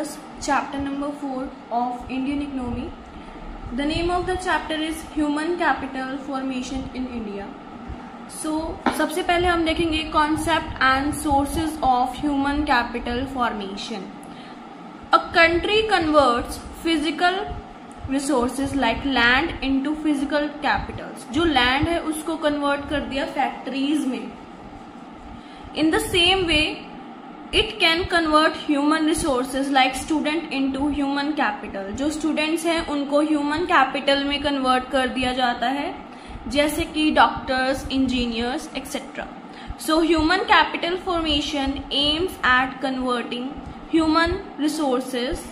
discuss chapter number 4 of Indian economy. The name of the chapter is Human Capital Formation in India. So सबसे पहले हम देखेंगे concept and sources of human capital formation. A country converts physical resources like land into physical capitals. जो land है उसको convert कर दिया factories में. In the same way, it can convert human resources like student into human capital. जो students हैं उनको human capital में convert कर दिया जाता है, जैसे कि doctors, engineers, etc. So human capital formation aims at converting human resources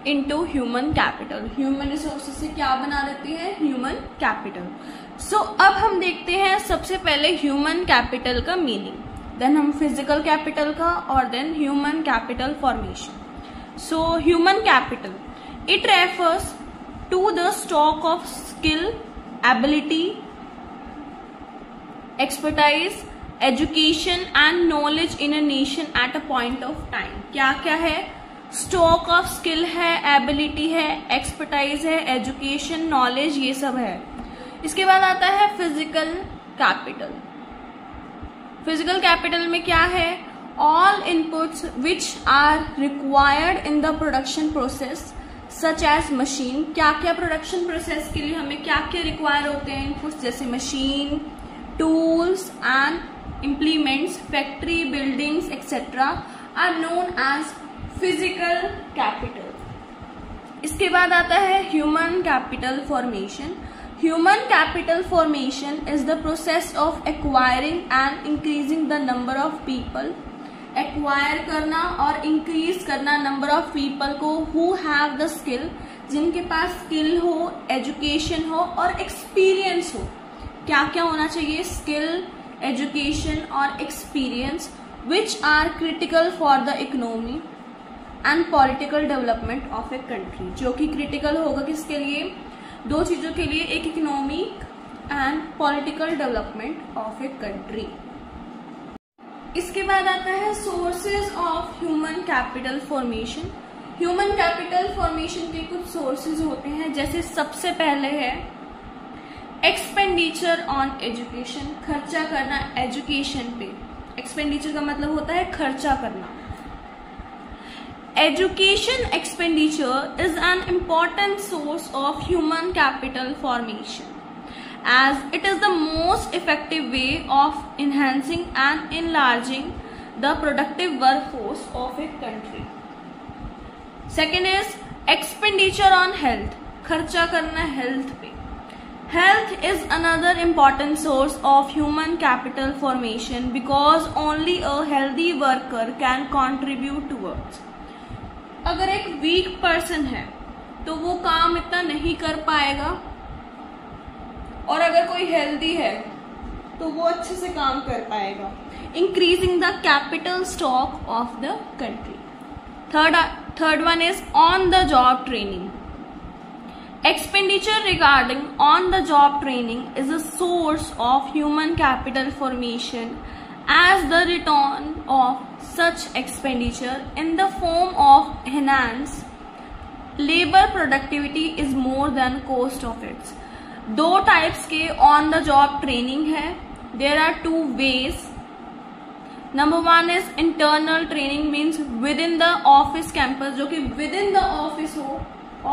into human capital. Human resources से क्या बना देती है? Human capital. So अब हम देखते हैं सबसे पहले human capital का meaning. देन हम फिजिकल कैपिटल का और then human capital formation. So human capital it refers to the stock of skill, ability, expertise, education and knowledge in a nation at a point of time. क्या क्या है? Stock of skill है, ability है, expertise है, education, knowledge, ये सब है. इसके बाद आता है फिजिकल कैपिटल. फिजिकल कैपिटल में क्या है? All inputs which are required in the production process such as machine. क्या क्या प्रोडक्शन प्रोसेस के लिए हमें क्या क्या रिक्वायर होते हैं इनपुट्स, जैसे machine, tools and implements, factory, buildings etcetera are known as physical capital. इसके बाद आता है human capital formation. Human capital formation is the process of acquiring and increasing the number of people. Acquire करना और increase करना number of people को who have the skill, जिनके पास skill हो, education हो और experience हो. क्या क्या होना चाहिए? Skill, education और experience which are critical for the economy and political development of a country. जो कि critical होगा किसके लिए? दो चीजों के लिए, एक economic and political development of a country. इसके बाद आता है sources of human capital formation. Human capital formation के कुछ सोर्सेज होते हैं, जैसे सबसे पहले है एक्सपेंडिचर ऑन एजुकेशन. खर्चा करना एजुकेशन पे. एक्सपेंडिचर का मतलब होता है खर्चा करना. Education expenditure is an important source of human capital formation, as it is the most effective way of enhancing and enlarging the productive workforce of a country. Second is expenditure on health. खर्चा करना health पे. Health is another important source of human capital formation because only a healthy worker can contribute towards. अगर एक weak person है तो वो काम इतना नहीं कर पाएगा, और अगर कोई हेल्दी है तो वो अच्छे से काम कर पाएगा. Increasing the capital stock of the country. Third one is on the job training. Expenditure regarding on the job training is a source of human capital formation as the return of such expenditure in the form of enhanced labor productivity is more than cost of it. दो types के on the job training है. There are two ways. Number one is internal training, means within the office campus, जो कि within the office हो,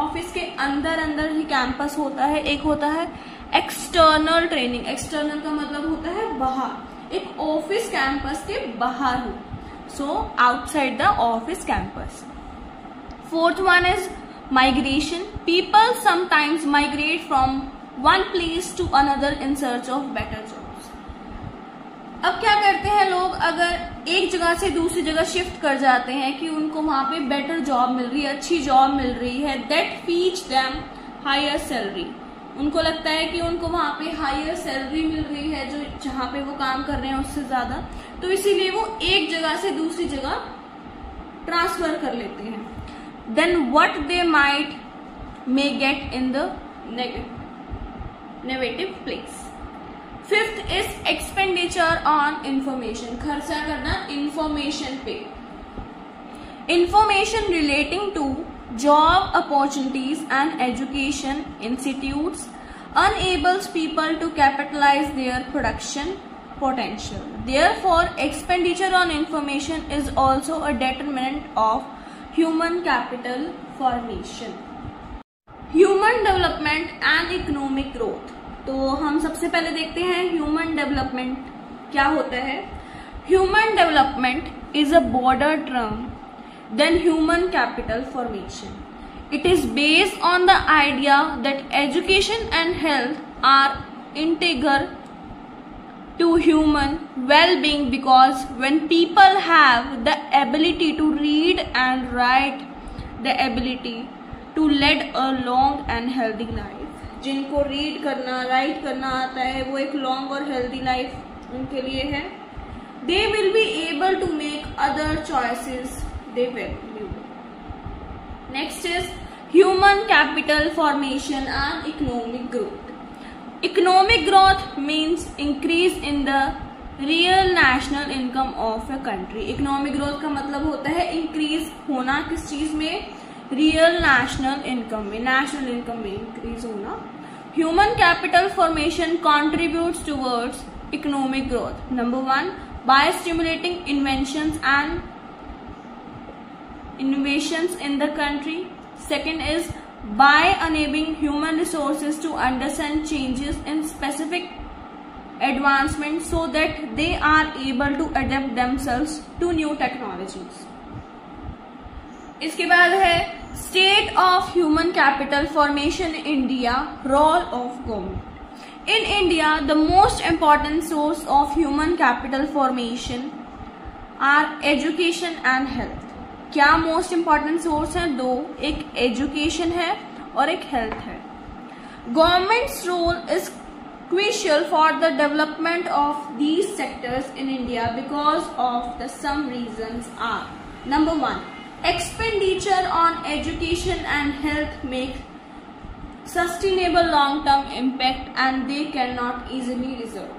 office के अंदर अंदर ही campus होता है. एक होता है एक्सटर्नल ट्रेनिंग. एक्सटर्नल का मतलब होता है बाहर, एक ऑफिस कैंपस के बाहर हो, so outside the office campus. Fourth one is migration. People sometimes migrate from one place to another in search of better jobs. अब क्या करते हैं लोग? अगर एक जगह से दूसरी जगह शिफ्ट कर जाते हैं कि उनको वहां पे बेटर जॉब मिल रही है, अच्छी जॉब मिल रही है, दैट फीच देम हायर सैलरी. उनको लगता है कि उनको वहां पे हायर सैलरी मिल रही है जो जहां पे वो काम कर रहे हैं उससे ज्यादा, तो इसीलिए वो एक जगह से दूसरी जगह ट्रांसफर कर लेते हैं. Then what they might may get in the negative place. Fifth is expenditure on information. खर्चा करना इंफॉर्मेशन पे. Information relating to job opportunities and education institutes enables people to capitalize their production potential. Therefore, expenditure on information is also a determinant of human capital formation. Human development and economic growth. तो हम सबसे पहले देखते हैं human development क्या होता है. Human development is a broader term than human capital formation. It is based on the idea that education and health are integral to human well-being, because when people have the ability to read and write, the ability to lead a long and healthy life, जिनको read करना right करना आता है वो एक long और healthy life उनके लिए है. They will be able to make other choices they value. Next is human capital formation and economic growth. Economic growth means increase in the real national income of a country. Economic growth का मतलब होता है increase होना किस चीज में, real national income में, national income में increase होना. Human capital formation contributes towards economic growth. Number 1, by stimulating inventions and innovations in the country. Second is by enabling human resources to understand changes in specific advancements so that they are able to adapt themselves to new technologies. इसके बाद है state of human capital formation in India, role of government. In India, the most important source of human capital formation are education and health. क्या most important source है? दो, एक education है और एक health है. Government's role is crucial for the development of these sectors in India because of the some reasons are. Number 1, expenditure on education and health make sustainable long-term impact and they cannot easily resolve.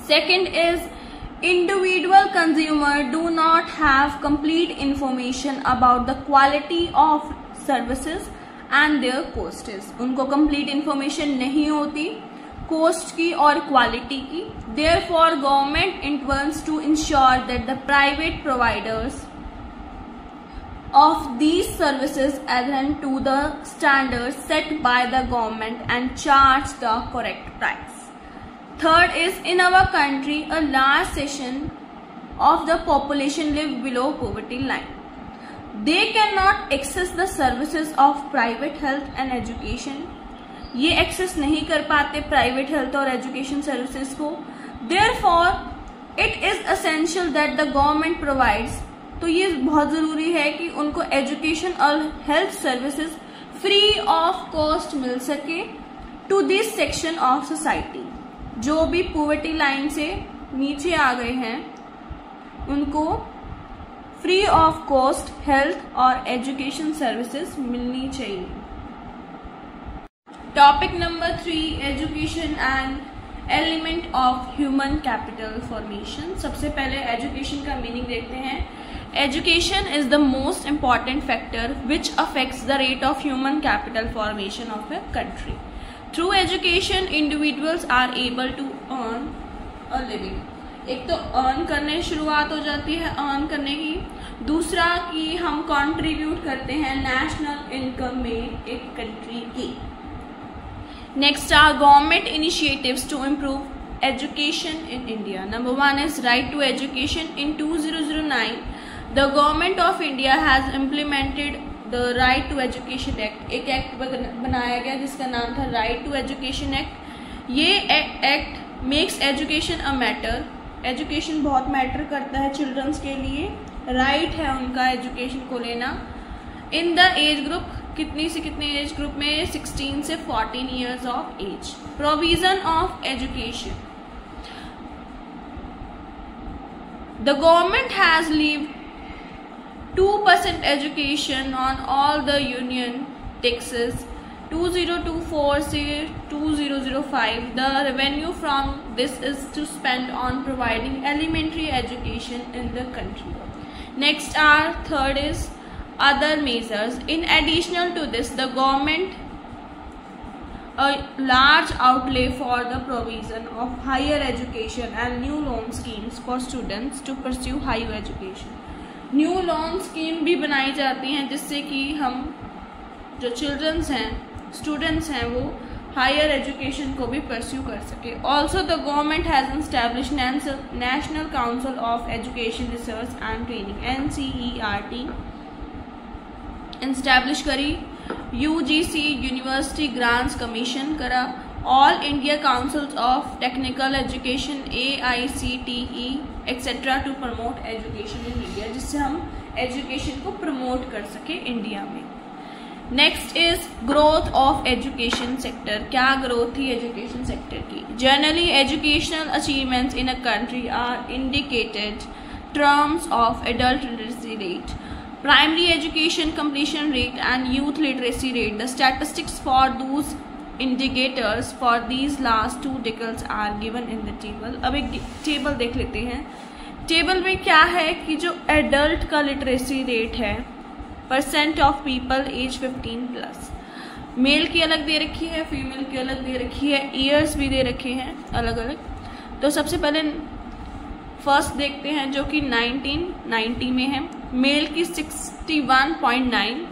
Second is individual consumer do not have complete information about the quality of services and their costs. उनको complete information नहीं होती cost की और quality की. Therefore, government intervenes to ensure that the private providers of these services adhere to the standards set by the government and charge the correct price. Third is, in our country, a large section of the population live below poverty line. They cannot access the services of private health and education. ये access नहीं कर पाते private health और education services को. Therefore, it is essential that the government provides. तो ये बहुत ज़रूरी है कि उनको एजुकेशन और health services free of cost मिल सके to this section of society. जो भी पॉवर्टी लाइन से नीचे आ गए हैं उनको फ्री ऑफ कॉस्ट हेल्थ और एजुकेशन सर्विसेज मिलनी चाहिए. Topic number 3, education and element of human capital formation. सबसे पहले एजुकेशन का मीनिंग देखते हैं. Education is the most important factor which affects the rate of human capital formation of a country. Through education, individuals are able to earn a living. एक तो earn करने शुरुआत हो जाती है earn करने की. दूसरा कि हम contribute करते हैं national income में एक country की. Next are government initiatives to improve education in India. Number 1 is right to education. In 2009, the government of India has implemented the Right to Education Act. एक एक्ट बनाया गया जिसका नाम था Right to Education Act. ये act makes education a matter. Education बहुत matter करता है चिल्ड्रंस के लिए. राइट है उनका एजुकेशन को लेना. इन द एज ग्रुप, कितनी से कितने एज ग्रुप में, 16 से 14 years of age. Provision of education. The government has leave 2% education on all the union taxes 2024 से 2005. The revenue from this is to spend on providing elementary education in the country. Next are third is other measures. In addition to this, the government a large outlay for the provision of higher education and new loan schemes for students to pursue higher education. New loan scheme भी बनाई जाती हैं जिससे कि हम जो children's हैं, students हैं, वो हायर एजुकेशन को भी परस्यू कर सके. Also the government has establish national council of education research and training NCERT establish करी. UGC यूनिवर्सिटी ग्रांट्स कमीशन करा. All India councils of technical education AICTE etcetera to promote education in India, जिससे हम education को promote कर सके India में. Next is growth of education sector. क्या growth थी एजुकेशन सेक्टर की? Generally educational achievements in a country are indicated terms of adult literacy rate, primary education completion rate and youth literacy rate. The statistics for those indicators for these last two decades are given in the table. अब एक table देख लेते हैं. Table में क्या है कि जो एडल्ट का लिटरेसी रेट है, percent of people age 15+, male की अलग दे रखी है, फीमेल की अलग दे रखी है, ईयर्स भी दे रखे हैं अलग अलग. तो सबसे पहले फर्स्ट देखते हैं जो कि 1990 में है. मेल की 61.9,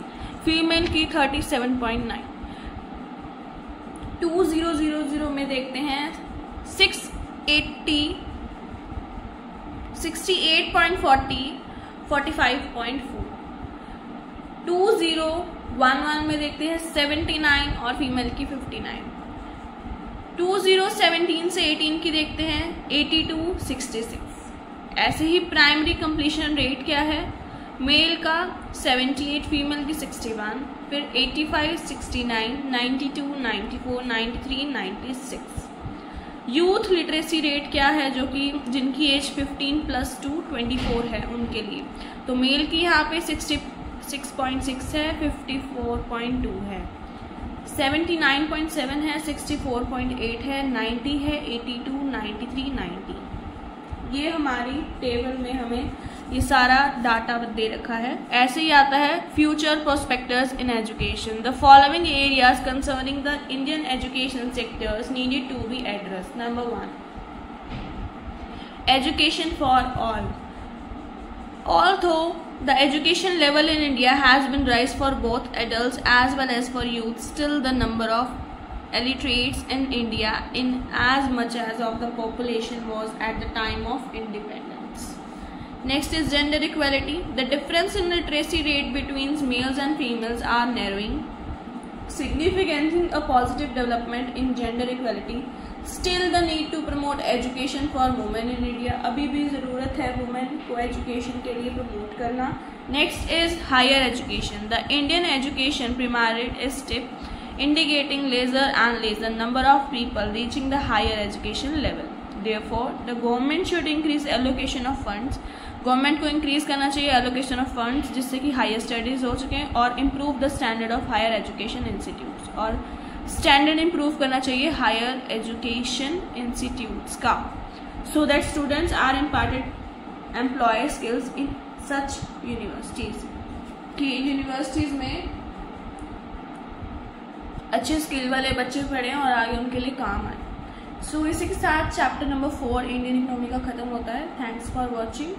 फीमेल की 37.9. 2000 में देखते हैं 68.40, 45.4. 2011 में देखते हैं 79 और फीमेल की 59. 2017 से 18 की देखते हैं 82, 66. ऐसे ही प्राइमरी कंप्लीशन रेट क्या है? मेल का 78, फीमेल की 61, फिर 85, 69, 92, 94, 93, 96. यूथ लिटरेसी रेट क्या है? जो कि जिनकी एज 15+ to 24 है उनके लिए. तो मेल की यहाँ पे 66.6 है, 54.2 है, 79.7 है, 64.8 है, 90 है, 82, 93, 90. ये हमारी टेबल में हमें ये सारा डाटा दे रखा है. ऐसे ही आता है future prospects in education. The following areas concerning the Indian education sectors needed to be address. Number 1, education for all. Although the education level in India has been raised for both adults as well as for youth, still the number of illiterates in India in as much as of the population was at the time of independence. Next is gender equality. The difference in literacy rate between males and females are narrowing, significantly a positive development in gender equality. Still the need to promote education for women in India. अभी भी ज़रूरत है women को education के लिए promote करना. Next is higher education. The Indian education pyramid is steep, indicating lesser number of people reaching the higher education level. Therefore, the government should increase allocation of funds. Government को increase करना चाहिए allocation of funds जिससे कि higher studies हो सकें, और improve the standard of higher education institutes. और standard improve करना चाहिए हायर एजुकेशन इंस्टीट्यूट्स का, so that students are imparted employ skills in such universities, कि यूनिवर्सिटीज में अच्छे स्किल वाले बच्चे पढ़ें और आगे उनके लिए काम आए. सो इसी के साथ चैप्टर नंबर 4 इंडियन इकोनॉमी का खत्म होता है. Thanks for watching.